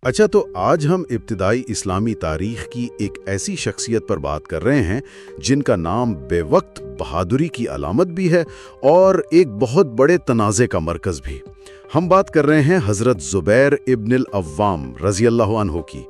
اچھا، تو آج ہم ابتدائی اسلامی تاریخ کی ایک ایسی شخصیت پر بات کر رہے ہیں جن کا نام بے وقت بہادری کی علامت بھی ہے اور ایک بہت بڑے تنازع کا مرکز بھی۔ ہم بات کر رہے ہیں حضرت زبیر ابن العوام رضی اللہ عنہ کی،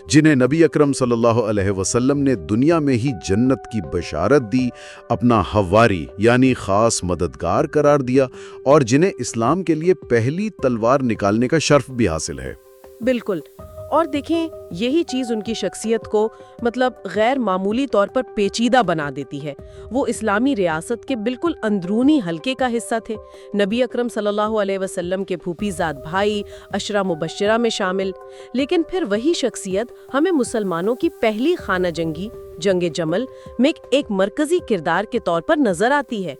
جنہیں نبی اکرم صلی اللہ علیہ وسلم نے دنیا میں ہی جنت کی بشارت دی، اپنا حواری یعنی خاص مددگار قرار دیا، اور جنہیں اسلام کے لیے پہلی تلوار نکالنے کا شرف بھی حاصل ہے۔ بالکل، اور دیکھیں یہی چیز ان کی شخصیت کو غیر معمولی طور پر پیچیدہ بنا دیتی ہے۔ وہ اسلامی ریاست کے بالکل اندرونی حلقے کا حصہ تھے، نبی اکرم صلی اللہ علیہ وسلم کے پھوپھی زاد بھائی، عشرہ مبشرہ میں شامل۔ لیکن پھر وہی شخصیت ہمیں مسلمانوں کی پہلی خانہ جنگی جنگ جمل میں ایک مرکزی کردار کے طور پر نظر آتی ہے۔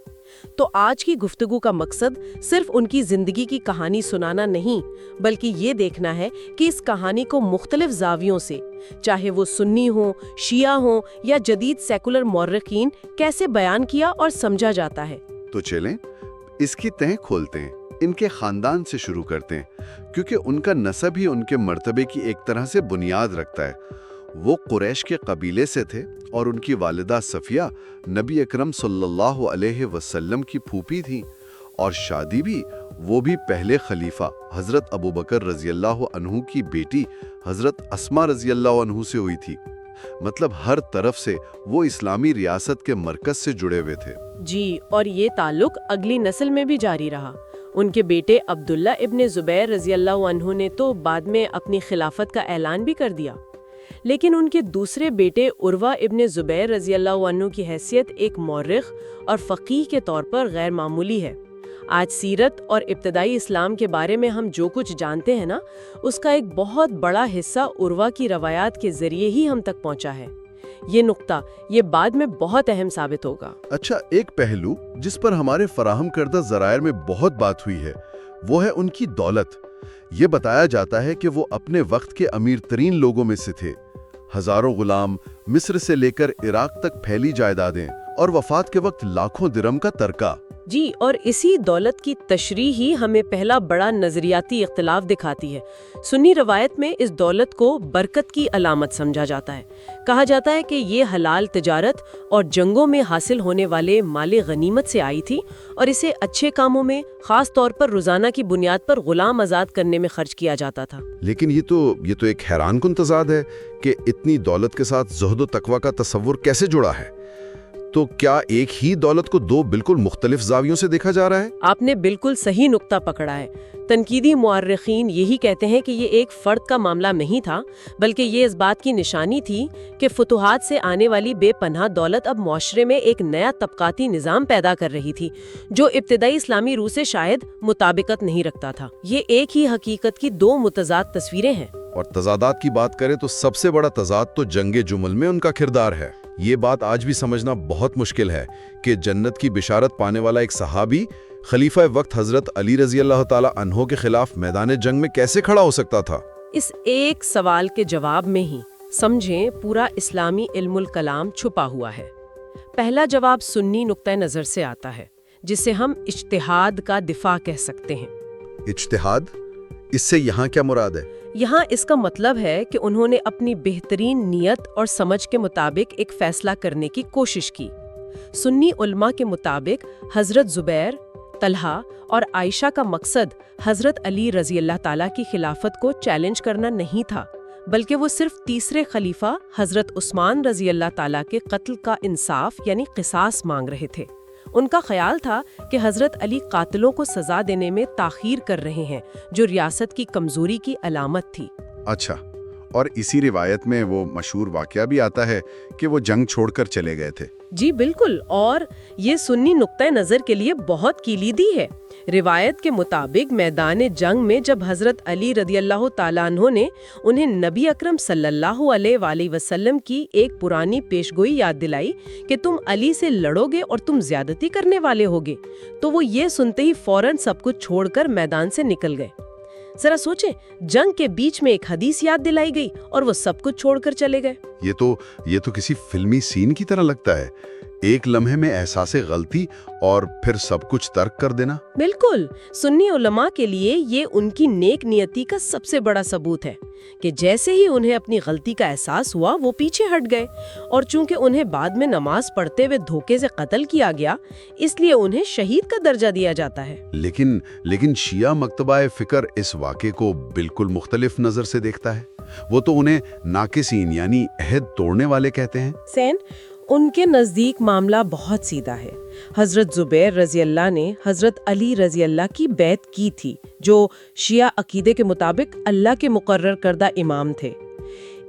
تو آج کی گفتگو کا مقصد صرف ان کی زندگی کی کہانی سنانا نہیں، بلکہ یہ دیکھنا ہے کہ اس کہانی کو مختلف زاویوں سے، چاہے وہ سنی ہوں، شیعہ ہوں یا جدید سیکولر مورخین، کیسے بیان کیا اور سمجھا جاتا ہے۔ تو چلیں اس کی تہیں کھولتے ہیں، ان کے خاندان سے شروع کرتے ہیں، کیونکہ ان کا نسب ہی ان کے مرتبے کی ایک طرح سے بنیاد رکھتا ہے۔ وہ قریش کے قبیلے سے تھے اور ان کی والدہ صفیہ نبی اکرم صلی اللہ علیہ وسلم کی پھوپھی تھیں، اور شادی بھی وہ بھی پہلے خلیفہ حضرت ابوبکر رضی اللہ عنہ کی بیٹی حضرت اسماء رضی اللہ عنہ سے ہوئی تھی۔ مطلب ہر طرف سے وہ اسلامی ریاست کے مرکز سے جڑے ہوئے تھے۔ جی، اور یہ تعلق اگلی نسل میں بھی جاری رہا۔ ان کے بیٹے عبداللہ ابن زبیر رضی اللہ عنہ نے تو بعد میں اپنی خلافت کا اعلان بھی کر دیا، لیکن ان کے دوسرے بیٹے عروہ ابن زبیر رضی اللہ عنہ کی حیثیت ایک مورخ اور فقیہ کے طور پر غیر معمولی ہے۔ آج سیرت اور ابتدائی اسلام کے بارے میں ہم جو کچھ جانتے ہیں اس کا ایک بہت بڑا حصہ عروہ کی روایات کے ذریعے ہی ہم تک پہنچا ہے۔ یہ نقطہ بعد میں بہت اہم ثابت ہوگا۔ اچھا، ایک پہلو جس پر ہمارے فراہم کردہ ذرائع میں بہت بات ہوئی ہے وہ ہے ان کی دولت۔ یہ بتایا جاتا ہے کہ وہ اپنے وقت کے امیر ترین لوگوں میں سے تھے۔ ہزاروں غلام، مصر سے لے کر عراق تک پھیلی جائیدادیں، اور وفات کے وقت لاکھوں درہم کا ترکہ۔ جی، اور اسی دولت کی تشریح ہی ہمیں پہلا بڑا نظریاتی اختلاف دکھاتی ہے۔ سنی روایت میں اس دولت کو برکت کی علامت سمجھا جاتا ہے۔ کہا جاتا ہے کہ یہ حلال تجارت اور جنگوں میں حاصل ہونے والے مال غنیمت سے آئی تھی، اور اسے اچھے کاموں میں، خاص طور پر روزانہ کی بنیاد پر غلام آزاد کرنے میں خرچ کیا جاتا تھا۔ لیکن یہ تو ایک حیران کن تضاد ہے کہ اتنی دولت کے ساتھ زہد و تقوی کا تصور کیسے جڑا ہے؟ تو کیا ایک ہی دولت کو دو بالکل مختلف زاویوں سے دیکھا جا رہا ہے؟ آپ نے بالکل صحیح نقطہ پکڑا ہے۔ تنقیدی مورخین یہی کہتے ہیں کہ یہ ایک فرد کا معاملہ نہیں تھا، بلکہ یہ اس بات کی نشانی تھی کہ فتوحات سے آنے والی بے پناہ دولت اب معاشرے میں ایک نیا طبقاتی نظام پیدا کر رہی تھی، جو ابتدائی اسلامی روح سے شاید مطابقت نہیں رکھتا تھا۔ یہ ایک ہی حقیقت کی دو متضاد تصویریں ہیں۔ اور تضادات کی بات کریں تو سب سے بڑا تضاد تو جنگ جمل میں ان کا کردار ہے۔ یہ بات آج بھی سمجھنا بہت مشکل ہے کہ جنت کی بشارت پانے والا ایک صحابی خلیفہ وقت حضرت علی رضی اللہ تعالی عنہ کے خلاف میدان جنگ میں کیسے کھڑا ہو سکتا تھا؟ اس ایک سوال کے جواب میں ہی سمجھیں پورا اسلامی علم الکلام چھپا ہوا ہے۔ پہلا جواب سنی نقطہ نظر سے آتا ہے، جسے ہم اجتہاد کا دفاع کہہ سکتے ہیں۔ اجتہاد؟ اس سے یہاں کیا مراد ہے؟ یہاں اس کا مطلب ہے کہ انہوں نے اپنی بہترین نیت اور سمجھ کے مطابق ایک فیصلہ کرنے کی کوشش کی۔ سنی علماء کے مطابق حضرت زبیر، طلحہ اور عائشہ کا مقصد حضرت علی رضی اللہ تعالیٰ کی خلافت کو چیلنج کرنا نہیں تھا، بلکہ وہ صرف تیسرے خلیفہ حضرت عثمان رضی اللہ تعالیٰ کے قتل کا انصاف یعنی قصاص مانگ رہے تھے۔ ان کا خیال تھا کہ حضرت علی قاتلوں کو سزا دینے میں تاخیر کر رہے ہیں، جو ریاست کی کمزوری کی علامت تھی۔ اچھا، اور اسی روایت میں وہ مشہور واقعہ بھی آتا ہے کہ وہ جنگ چھوڑ کر چلے گئے تھے۔ جی بالکل، اور یہ سنی نقطہ نظر کے لیے بہت کلیدی ہے۔ روایت کے مطابق میدان جنگ میں جب حضرت علی رضی اللہ تعالیٰ عنہ نے انہیں نبی اکرم صلی اللہ علیہ وآلہ وسلم کی ایک پرانی پیشگوئی یاد دلائی کہ تم علی سے لڑو گے اور تم زیادتی کرنے والے ہوگے، تو وہ یہ سنتے ہی فوراً سب کچھ چھوڑ کر میدان سے نکل گئے۔ ذرا سوچیں، جنگ کے بیچ میں ایک حدیث یاد دلائی گئی اور وہ سب کچھ چھوڑ کر چلے گئے۔ یہ تو کسی فلمی سین کی طرح لگتا ہے۔ ایک لمحے میں احساس غلطی اور پھر سب کچھ ترک کر دینا۔ بالکل، سنی علماء کے لیے یہ ان کی نیک نیتی کا سب سے بڑا ثبوت ہے کہ جیسے ہی انہیں اپنی غلطی کا احساس ہوا وہ پیچھے ہٹ گئے، اور چونکہ انہیں بعد میں نماز پڑھتے ہوئے دھوکے سے قتل کیا گیا اس لیے انہیں شہید کا درجہ دیا جاتا ہے۔ لیکن شیعہ مکتبہ فکر اس واقعے کو بالکل مختلف نظر سے دیکھتا ہے۔ وہ تو انہیں ناقصین یعنی عہد توڑنے والے کہتے ہیں۔ سین، ان کے نزدیک معاملہ بہت سیدھا ہے۔ حضرت زبیر رضی اللہ نے حضرت علی رضی اللہ کی بیعت کی تھی، جو شیعہ عقیدے کے مطابق اللہ کے مقرر کردہ امام تھے۔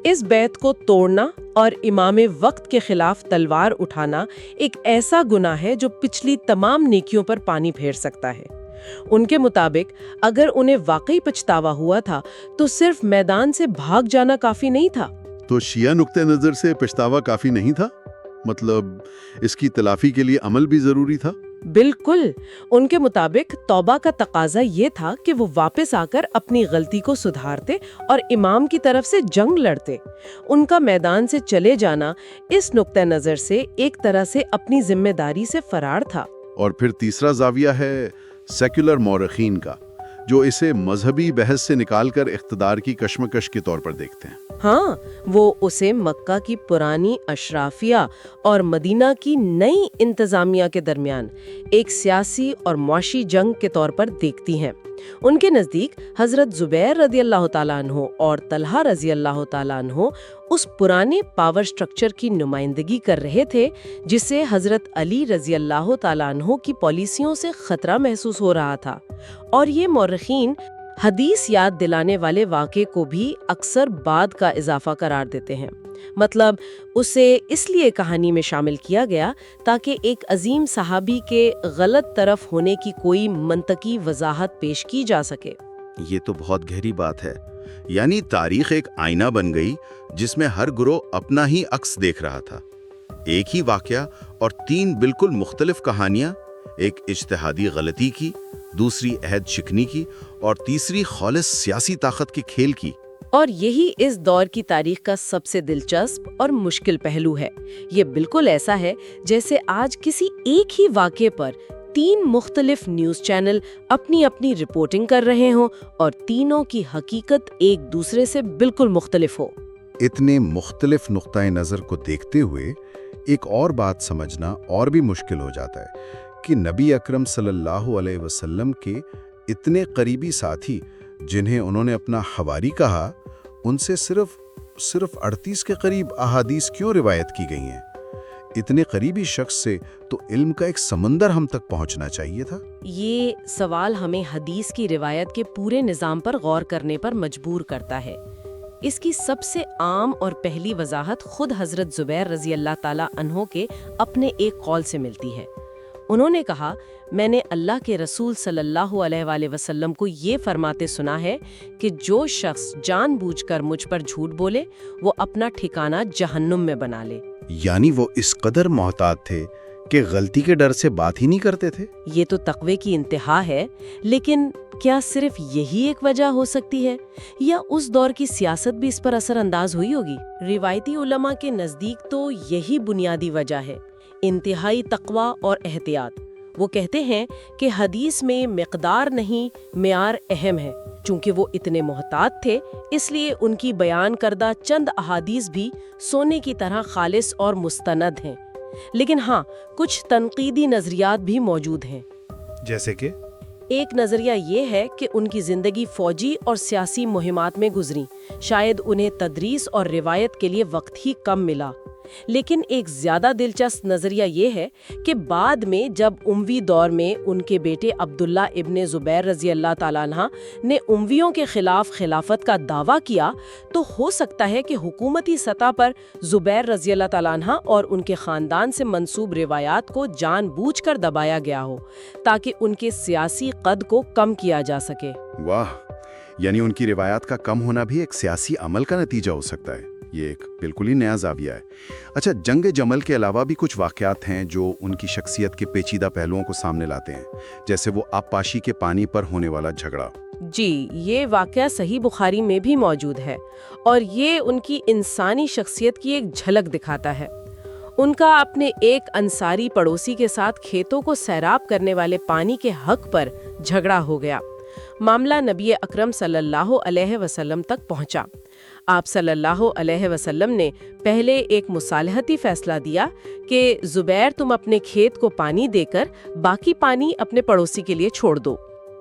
اس بیعت کو توڑنا اور امام وقت کے خلاف تلوار اٹھانا ایک ایسا گناہ ہے جو پچھلی تمام نیکیوں پر پانی پھیر سکتا ہے۔ ان کے مطابق اگر انہیں واقعی پچھتاوا ہوا تھا تو صرف میدان سے بھاگ جانا کافی نہیں تھا۔ تو شیعہ نقطہ نظر سے پچھتاوا کافی نہیں تھا؟ مطلب اس کی تلافی کے لیے عمل بھی ضروری تھا؟ بالکل، ان کے مطابق توبہ کا تقاضا یہ تھا کہ وہ واپس آ کر اپنی غلطی کو سدھارتے اور امام کی طرف سے جنگ لڑتے۔ ان کا میدان سے چلے جانا اس نقطہ نظر سے ایک طرح سے اپنی ذمہ داری سے فرار تھا۔ اور پھر تیسرا زاویہ ہے سیکولر مورخین کا، جو اسے مذہبی بحث سے نکال کر اقتدار کی کشمکش کے طور پر دیکھتے ہیں۔ ہاں، وہ اسے مکہ کی پرانی اشرافیہ اور مدینہ کی نئی انتظامیہ کے درمیان ایک سیاسی اور معاشی جنگ کے طور پر دیکھتی ہیں۔ ان کے نزدیک حضرت زبیر رضی اللہ تعالیٰ عنہ اور طلحہ رضی اللہ تعالیٰ عنہ اس پرانے پاور سٹرکچر کی نمائندگی کر رہے تھے جسے حضرت علی رضی اللہ تعالیٰ عنہ کی پالیسیوں سے خطرہ محسوس ہو رہا تھا، اور یہ مورخین حدیث یاد دلانے والے واقعے کو بھی اکثر بعد کا اضافہ قرار دیتے ہیں۔ مطلب اسے اس لیے کہانی میں شامل کیا گیا تاکہ ایک عظیم صحابی کے غلط طرف ہونے کی کوئی منطقی وضاحت پیش کی جا سکے۔ یہ تو بہت گہری بات ہے، یعنی تاریخ ایک آئینہ بن گئی جس میں ہر گروہ اپنا ہی عکس دیکھ رہا تھا۔ ایک ہی واقعہ اور تین بالکل مختلف کہانیاں، ایک اجتہادی غلطی کی، دوسری عہد شکنی کی اور تیسری خالص سیاسی طاقت کے کھیل کی۔ اور یہی اس دور کی تاریخ کا سب سے دلچسپ اور مشکل پہلو ہے۔ یہ بالکل ایسا ہے جیسے آج کسی ایک ہی واقعے پر تین مختلف نیوز چینل اپنی اپنی رپورٹنگ کر رہے ہوں اور تینوں کی حقیقت ایک دوسرے سے بالکل مختلف ہو۔ اتنے مختلف نقطۂ نظر کو دیکھتے ہوئے ایک اور بات سمجھنا اور بھی مشکل ہو جاتا ہے کہ نبی اکرم صلی اللہ علیہ وسلم کے اتنے قریبی ساتھی جنہیں انہوں نے اپنا حواری کہا، ان سے صرف 38 کے قریب احادیث کیوں روایت کی گئی ہیں؟ اتنے قریبی شخص سے تو علم کا ایک سمندر ہم تک پہنچنا چاہیے تھا۔ یہ سوال ہمیں حدیث کی روایت کے پورے نظام پر غور کرنے پر مجبور کرتا ہے۔ اس کی سب سے عام اور پہلی وضاحت خود حضرت زبیر رضی اللہ تعالیٰ عنہ کے اپنے ایک قول سے ملتی ہے۔ انہوں نے کہا، میں نے اللہ کے رسول صلی اللہ علیہ وآلہ وسلم کو یہ فرماتے سنا ہے کہ جو شخص جان بوجھ کر مجھ پر جھوٹ بولے وہ اپنا ٹھکانہ جہنم میں بنا لے۔ یعنی وہ اس قدر محتاط تھے کہ غلطی کے ڈر سے بات ہی نہیں کرتے تھے۔ یہ تو تقوی کی انتہا ہے، لیکن کیا صرف یہی ایک وجہ ہو سکتی ہے یا اس دور کی سیاست بھی اس پر اثر انداز ہوئی ہوگی؟ روایتی علماء کے نزدیک تو یہی بنیادی وجہ ہے، انتہائی تقوی اور احتیاط۔ وہ کہتے ہیں کہ حدیث میں مقدار نہیں، معیار اہم ہے۔ چونکہ وہ اتنے محتاط تھے اس لیے ان کی بیان کردہ چند احادیث بھی سونے کی طرح خالص اور مستند ہیں۔ لیکن ہاں، کچھ تنقیدی نظریات بھی موجود ہیں۔ جیسے کہ ایک نظریہ یہ ہے کہ ان کی زندگی فوجی اور سیاسی مہمات میں گزری، شاید انہیں تدریس اور روایت کے لیے وقت ہی کم ملا۔ لیکن ایک زیادہ دلچسپ نظریہ یہ ہے کہ بعد میں جب اموی دور میں ان کے بیٹے عبداللہ ابن زبیر رضی اللہ تعالیٰ عنہ نے امویوں کے خلاف خلافت کا دعویٰ کیا تو ہو سکتا ہے کہ حکومتی سطح پر زبیر رضی اللہ تعالیٰ عنہ اور ان کے خاندان سے منسوب روایات کو جان بوجھ کر دبایا گیا ہو تاکہ ان کے سیاسی قد کو کم کیا جا سکے۔ واہ، یعنی ان کی روایات کا کم ہونا بھی ایک سیاسی عمل کا نتیجہ ہو سکتا ہے۔ یہ ایک بالکل ہی نیا زاویہ ہے۔ اچھا، جنگ جمل کے علاوہ بھی کچھ واقعات ہیں جو ان کی شخصیت کے پیچیدہ پہلوؤں کو سامنے لاتے ہیں، جیسے وہ آبپاشی کے پانی پر ہونے والا جھگڑا۔ جی، یہ واقعہ صحیح بخاری میں بھی موجود ہے اور یہ ان کی انسانی شخصیت کی ایک جھلک دکھاتا ہے۔ ان کا اپنے ایک انصاری پڑوسی کے ساتھ کھیتوں کو سیراب کرنے والے پانی کے حق پر جھگڑا ہو گیا۔ معاملہ نبی اکرم صلی اللہ علیہ وسلم تک پہنچا۔ آپ صلی اللہ علیہ وسلم نے پہلے ایک مصالحتی فیصلہ دیا کہ زبیر تم اپنے کھیت کو پانی دے کر باقی پانی اپنے پڑوسی کے لیے چھوڑ دو۔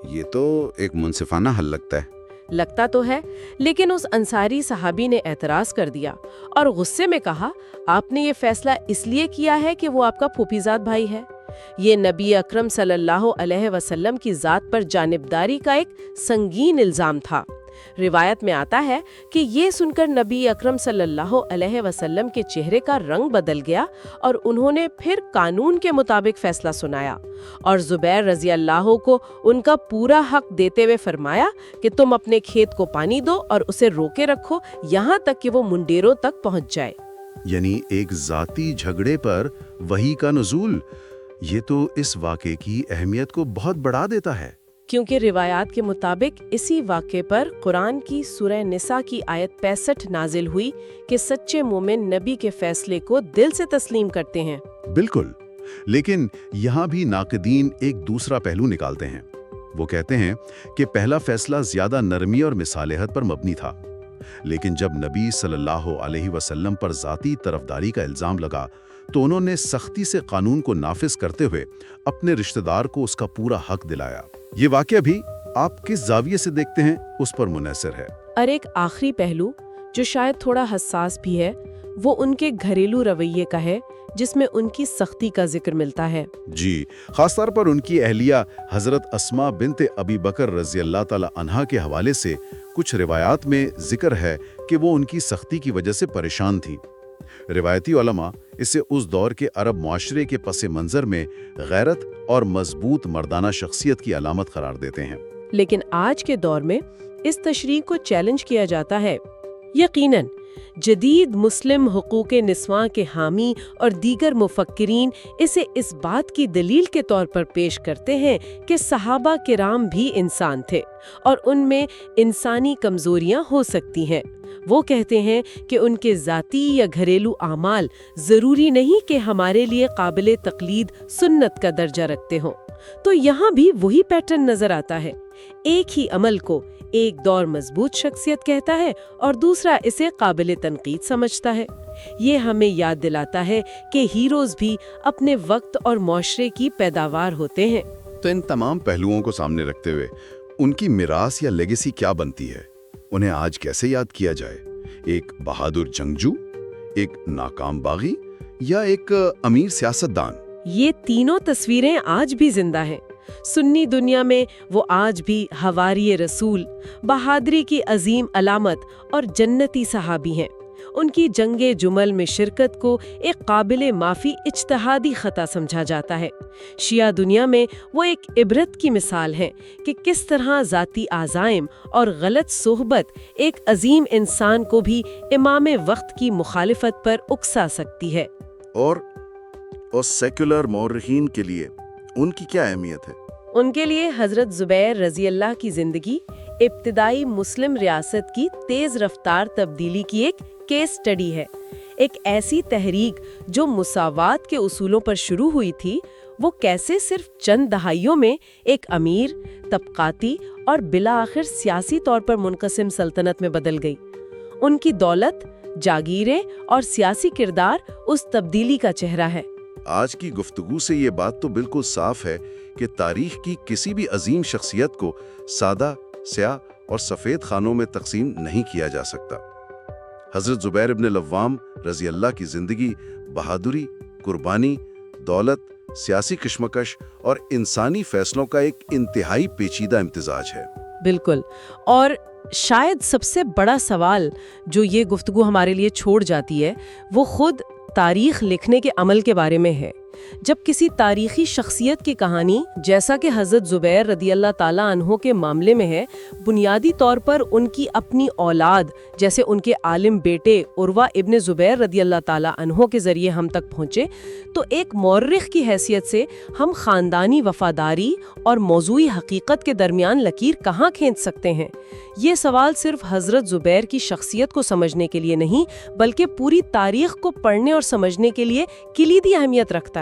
یہ تو ایک منصفانہ حل لگتا ہے۔ لگتا تو ہے، لیکن اس انصاری صحابی نے اعتراض کر دیا اور غصے میں کہا، آپ نے یہ فیصلہ اس لیے کیا ہے کہ وہ آپ کا پھوپھیزاد بھائی ہے۔ یہ نبی اکرم صلی اللہ علیہ وسلم کی ذات پر جانبداری کا ایک سنگین الزام تھا۔ روایت میں آتا ہے کہ یہ سن کر نبی اکرم صلی اللہ علیہ وسلم کے چہرے کا رنگ بدل گیا اور انہوں نے پھر قانون کے مطابق فیصلہ سنایا اور زبیر رضی اللہ کو ان کا پورا حق دیتے ہوئے فرمایا کہ تم اپنے کھیت کو پانی دو اور اسے روکے رکھو یہاں تک کہ وہ منڈیروں تک پہنچ جائے۔ یعنی ایک ذاتی جھگڑے پر وحی کا نزول، یہ تو اس واقعے کی اہمیت کو بہت بڑھا دیتا ہے۔ کیونکہ روایات کے مطابق اسی واقعے پر قرآن کی سورہ نساء کی آیت 65 نازل ہوئی کہ سچے مومن نبی کے فیصلے کو دل سے تسلیم کرتے ہیں۔ بالکل، لیکن یہاں بھی ناقدین ایک دوسرا پہلو نکالتے ہیں۔ وہ کہتے ہیں کہ پہلا فیصلہ زیادہ نرمی اور مصالحت پر مبنی تھا، لیکن جب نبی صلی اللہ علیہ وسلم پر ذاتی طرفداری کا الزام لگا تو انہوں نے سختی سے قانون کو نافذ کرتے ہوئے اپنے رشتہ دار کو اس کا پورا حق دلایا۔ یہ واقعہ بھی آپ کس زاویے سے دیکھتے ہیں اس پر منحصر ہے۔ اور ایک آخری پہلو جو شاید تھوڑا حساس بھی ہے، وہ ان کے گھریلو رویے کا ہے جس میں ان کی سختی کا ذکر ملتا ہے۔ جی، خاص طور پر ان کی اہلیہ حضرت اسماء بنت ابی بکر رضی اللہ تعالی عنہا کے حوالے سے کچھ روایات میں ذکر ہے کہ وہ ان کی سختی کی وجہ سے پریشان تھی۔ روایتی علماء اسے اس دور کے عرب معاشرے کے پس منظر میں غیرت اور مضبوط مردانہ شخصیت کی علامت قرار دیتے ہیں۔ لیکن آج کے دور میں اس تشریح کو چیلنج کیا جاتا ہے۔ یقیناً جدید مسلم حقوق نسواں کے حامی اور دیگر مفکرین اسے اس بات کی دلیل کے طور پر پیش کرتے ہیں کہ صحابہ کرام بھی انسان تھے اور ان میں انسانی کمزوریاں ہو سکتی ہیں۔ وہ کہتے ہیں کہ ان کے ذاتی یا گھریلو اعمال ضروری نہیں کہ ہمارے لیے قابل تقلید سنت کا درجہ رکھتے ہوں۔ تو یہاں بھی وہی پیٹرن نظر آتا ہے۔ ایک ہی عمل کو ایک دور مضبوط شخصیت کہتا ہے اور دوسرا اسے قابل تنقید سمجھتا ہے۔ یہ ہمیں یاد دلاتا ہے کہ ہیروز بھی اپنے وقت اور معاشرے کی پیداوار ہوتے ہیں۔ تو ان تمام پہلوؤں کو سامنے رکھتے ہوئے ان کی میراث یا لیگیسی کیا بنتی ہے؟ انہیں آج کیسے یاد کیا جائے؟ ایک بہادر جنگجو، ایک ناکام باغی، یا ایک امیر سیاستدان؟ یہ تینوں تصویریں آج بھی زندہ ہیں۔ سنی دنیا میں وہ آج بھی حواری رسول، بہادری کی عظیم علامت اور جنتی صحابی ہیں۔ ان کی جنگ جمل میں شرکت کو ایک قابل معافی اجتہادی خطا سمجھا جاتا ہے۔ شیعہ دنیا میں وہ ایک عبرت کی مثال ہیں کہ کس طرح ذاتی عزائم اور غلط صحبت ایک عظیم انسان کو بھی امام وقت کی مخالفت پر اکسا سکتی ہے۔ اور سیکولر مورخین کے لیے ان کی کیا اہمیت ہے؟ ان کے لیے حضرت زبیر رضی اللہ کی زندگی ابتدائی مسلم ریاست کی تیز رفتار تبدیلی کی ایک کیس سٹڈی ہے۔ ایک ایسی تحریک جو مساوات کے اصولوں پر شروع ہوئی تھی، وہ کیسے صرف چند دہائیوں میں ایک امیر، طبقاتی اور بالآخر سیاسی طور پر منقسم سلطنت میں بدل گئی۔ ان کی دولت، جاگیریں اور سیاسی کردار اس تبدیلی کا چہرہ ہے۔ آج کی گفتگو سے یہ بات تو بالکل صاف ہے کہ تاریخ کی کسی بھی عظیم شخصیت کو سادہ، سیاہ اور سفید خانوں میں تقسیم نہیں کیا جا سکتا۔ حضرت زبیر ابن العوام رضی اللہ کی زندگی بہادری، قربانی، دولت، سیاسی کشمکش اور انسانی فیصلوں کا ایک انتہائی پیچیدہ امتزاج ہے۔ بالکل، اور شاید سب سے بڑا سوال جو یہ گفتگو ہمارے لیے چھوڑ جاتی ہے، وہ خود تاریخ لکھنے کے عمل کے بارے میں ہے۔ جب کسی تاریخی شخصیت کی کہانی جیسا کہ حضرت زبیر رضی اللہ تعالیٰ عنہ کے معاملے میں ہے، بنیادی طور پر ان کی اپنی اولاد جیسے ان کے عالم بیٹے عروہ ابن زبیر رضی اللہ تعالیٰ عنہ کے ذریعے ہم تک پہنچے، تو ایک مورخ کی حیثیت سے ہم خاندانی وفاداری اور موضوعی حقیقت کے درمیان لکیر کہاں کھینچ سکتے ہیں؟ یہ سوال صرف حضرت زبیر کی شخصیت کو سمجھنے کے لیے نہیں، بلکہ پوری تاریخ کو پڑھنے اور سمجھنے کے لیے کلیدی اہمیت رکھتا ہے۔